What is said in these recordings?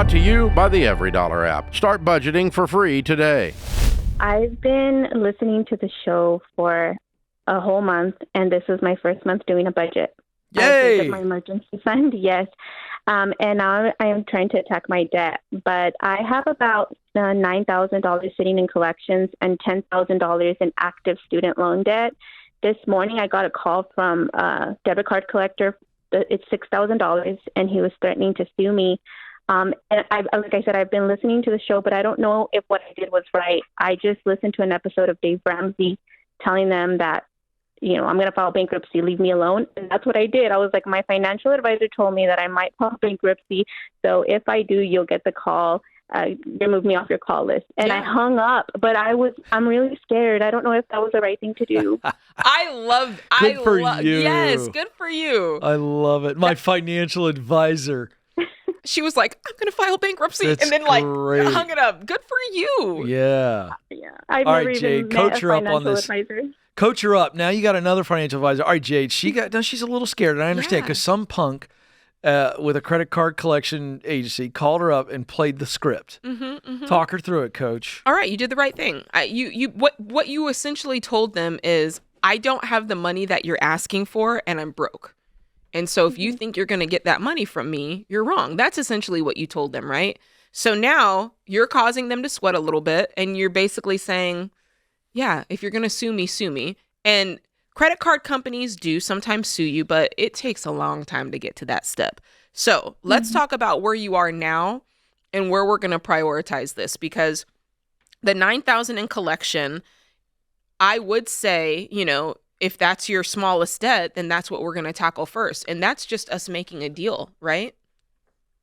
Brought to you by the Every Dollar app. Start budgeting for free today. I've been listening to the show for a whole month, and this is my first month doing a budget. Yay! I saved up my emergency fund, yes. And now I am trying to attack my debt. But I have about $9,000 sitting in collections and $10,000 in active student loan debt. This morning I got a call from a debit card collector. It's $6,000, and he was threatening to sue me. And like I said, I've been listening to the show, but I don't know if what I did was right. I just listened to an episode of Dave Ramsey telling them that, you know, I'm going to file bankruptcy, leave me alone. And that's what I did. I was like, my financial advisor told me that I might file bankruptcy. So if I do, you'll get the call. Remove me off your call list. And I hung up, but I'm really scared. I don't know if that was the right thing to do. Good for you. Yes, good for you. I love it. My financial advisor. She was like, I'm going to file bankruptcy. That's and then great. hung it up. Good for you. Yeah. I've All never right, even Jade, met coach a her up on financial this. advisor. Coach her up. Now you got another financial advisor. All right, Jade, she's a little scared, and I understand because some punk with a credit card collection agency called her up and played the script. Talk her through it, Coach. All right, you did the right thing. What you essentially told them is, I don't have the money that you're asking for, and I'm broke. And so if you think you're going to get that money from me, you're wrong. That's essentially what you told them, right? So now you're causing them to sweat a little bit, and you're basically saying, yeah, if you're going to sue me. And credit card companies do sometimes sue you, but it takes a long time to get to that step. So let's talk about where you are now and where we're going to prioritize this, because the $9,000 in collection, I would say, you know, if that's your smallest debt, then that's what we're going to tackle first. And that's just us making a deal, right?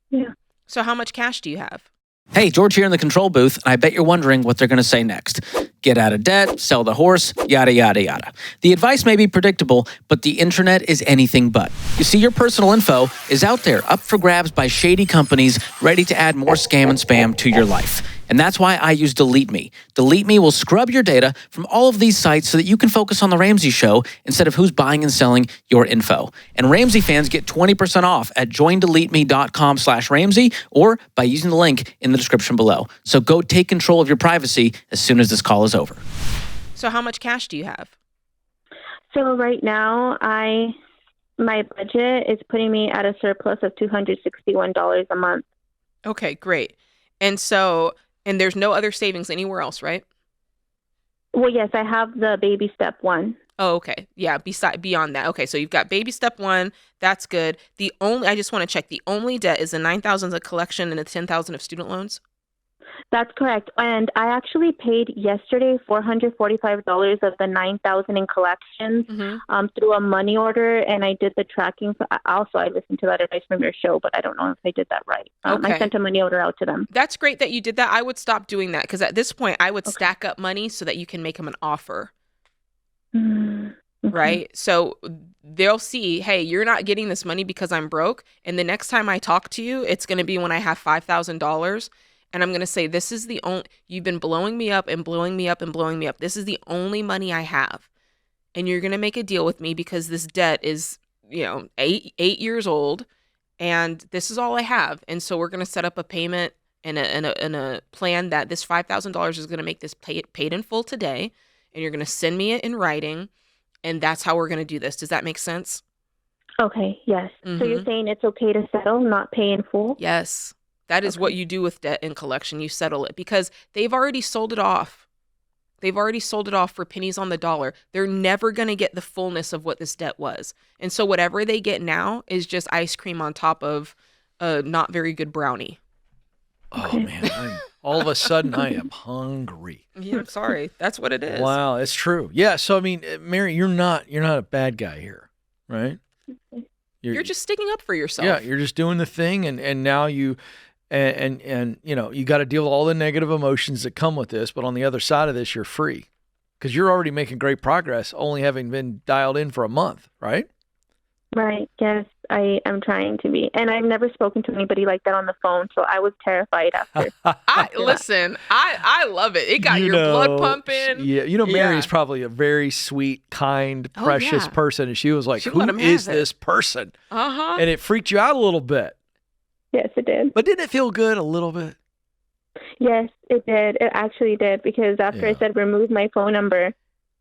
Yeah. So how much cash do you have? Hey, George here in the control booth, and I bet you're wondering what they're going to say next. Get out of debt, sell the horse, yada, yada, yada. The advice may be predictable, but the internet is anything but. You see, your personal info is out there, up for grabs by shady companies ready to add more scam and spam to your life. And that's why I use Delete Me. Delete Me will scrub your data from all of these sites so that you can focus on The Ramsey Show instead of who's buying and selling your info. And Ramsey fans get 20% off at joindeleteme.com/Ramsey or by using the link in the description below. So go take control of your privacy as soon as this call is over. So how much cash do you have? So right now, my budget is putting me at a surplus of $261 a month. Okay, great. And there's no other savings anywhere else, right? Well, yes, I have the baby step one. Oh, okay. Yeah, beyond that. Okay, so you've got baby step one. That's good. I just want to check, the only debt is the $9,000 of collection and the $10,000 of student loans? That's correct. And I actually paid yesterday $445 of the $9,000 in collections through a money order, and I did the tracking. Also, I listened to that advice from your show, but I don't know if I did that right. Okay. I sent a money order out to them. That's great that you did that. I would stop doing that, because at this point, I would stack up money so that you can make them an offer. Right? So they'll see, hey, you're not getting this money because I'm broke, and the next time I talk to you, it's going to be when I have $5,000. And I'm going to say, this is the only, you've been blowing me up and blowing me up and blowing me up. This is the only money I have. And you're going to make a deal with me because this debt is, you know, eight years old, and this is all I have. And so we're going to set up a payment and a plan that this $5,000 is going to make this paid in full today. And you're going to send me it in writing. And that's how we're going to do this. Does that make sense? Okay, yes. So you're saying it's okay to settle, not pay in full? Yes. That is what you do with debt in collection. You settle it because they've already sold it off. They've already sold it off for pennies on the dollar. They're never going to get the fullness of what this debt was. And so whatever they get now is just ice cream on top of a not very good brownie. Oh, man. All of a sudden, I am hungry. Yeah, I'm sorry. That's what it is. Wow, it's true. Yeah, so, I mean, Mary, you're not a bad guy here, right? You're just sticking up for yourself. Yeah, you're just doing the thing, and now you... And you know, you got to deal with all the negative emotions that come with this, but on the other side of this, you're free because you're already making great progress, only having been dialed in for a month, right? Right. Yes, I am trying to be. And I've never spoken to anybody like that on the phone, so I was terrified after. Listen, I love it. It got your blood pumping. Yeah. You know, Mary's probably a very sweet, kind, precious person. And she was like, who is this person? And it freaked you out a little bit. Yes, it did. But didn't it feel good a little bit? Yes, it did. It actually did, because after Yeah. I said remove my phone number,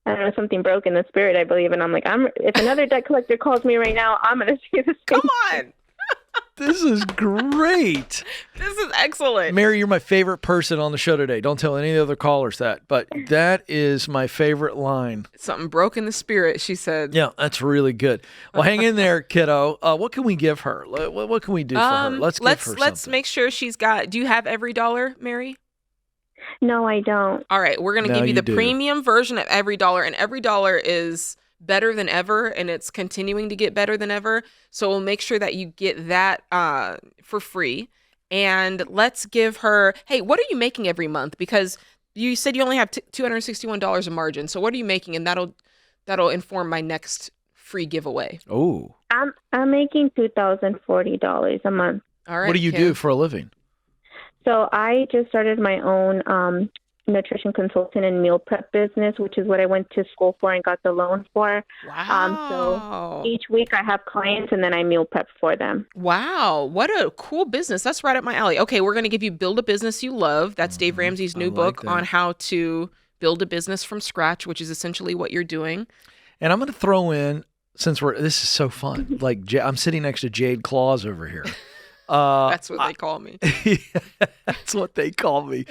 I don't know, something broke in the spirit, I believe, and I'm like, if another debt collector calls me right now, I'm going to say the same. Come on. This is great. This is excellent. Mary, you're my favorite person on the show today. Don't tell any of the other callers that, but that is my favorite line. Something broke in the spirit, she said. Yeah, that's really good. Well, hang in there, kiddo. What can we give her? What can we do for her? Let's give her let's something. make sure she's got. Do you have every dollar, Mary? No, I don't. All right, we're going to Now give you you the do. premium version of every dollar, and every dollar is better than ever, and it's continuing to get better than ever. So we'll make sure that you get that for free. And let's give her, hey, what are you making every month? Because you said you only have $261 in margin. So what are you making? And that'll inform my next free giveaway. Oh, I'm making $2,040 a month. All right. what do you Kim. do for a living? So I just started my own nutrition consultant and meal prep business, which is what I went to school for and got the loan for. Wow. So each week I have clients and then I meal prep for them. Wow, what a cool business. That's right up my alley. Okay, we're going to give you Build a Business You Love. That's Dave Ramsey's new I like book that. on how to build a business from scratch, which is essentially what you're doing. And I'm going to throw in, since this is so fun, like I'm sitting next to Jade Claus over here. That's what they call me. That's what they call me.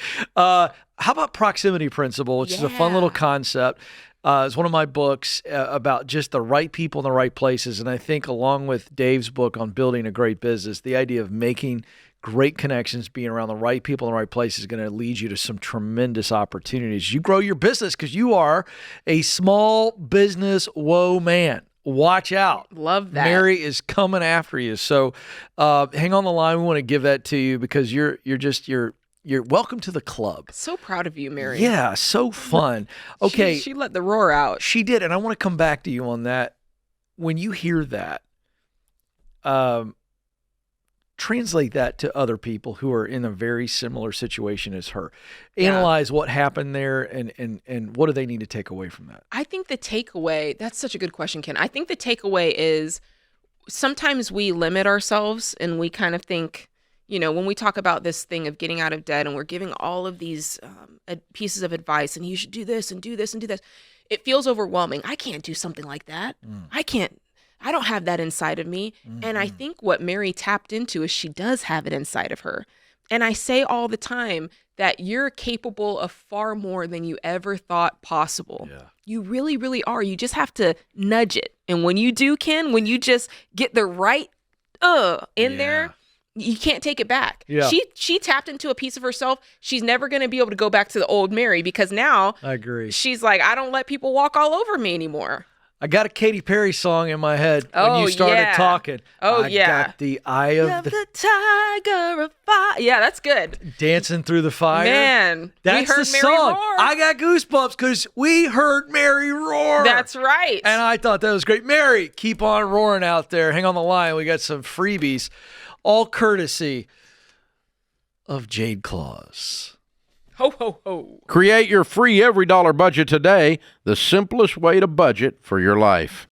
How about proximity principle, which is a fun little concept. It's one of my books about just the right people in the right places. And I think along with Dave's book on building a great business, the idea of making great connections, being around the right people in the right place is going to lead you to some tremendous opportunities. You grow your business because you are a small business man. Watch out. Love that. Mary is coming after you. So hang on the line. We want to give that to you because you're welcome to the club. So proud of you, Mary. Yeah, so fun. Okay. She let the roar out. She did, and I want to come back to you on that. When you hear that, translate that to other people who are in a very similar situation as her. Analyze what happened there and what do they need to take away from that? I think the takeaway, that's such a good question, Ken. I think the takeaway is sometimes we limit ourselves and we kind of think, when we talk about this thing of getting out of debt and we're giving all of these pieces of advice and you should do this and do this and do this, it feels overwhelming. I can't do something like that. I don't have that inside of me. And I think what Mary tapped into is she does have it inside of her. And I say all the time that you're capable of far more than you ever thought possible. Yeah. You really, really are. You just have to nudge it. And when you do, Ken, when you just get the right in there, you can't take it back. Yeah. She tapped into a piece of herself. She's never going to be able to go back to the old Mary because now I agree. she's like, I don't let people walk all over me anymore. I got a Katy Perry song in my head when you started talking. I got the eye of the tiger of fire. Yeah, that's good. dancing through the fire. Man, That's we heard the Mary song. roar. I got goosebumps because we heard Mary roar. That's right. And I thought that was great. Mary, keep on roaring out there. Hang on the line. We got some freebies, all courtesy of Jade Claus. Ho, ho, ho. Create your free every dollar budget today, the simplest way to budget for your life.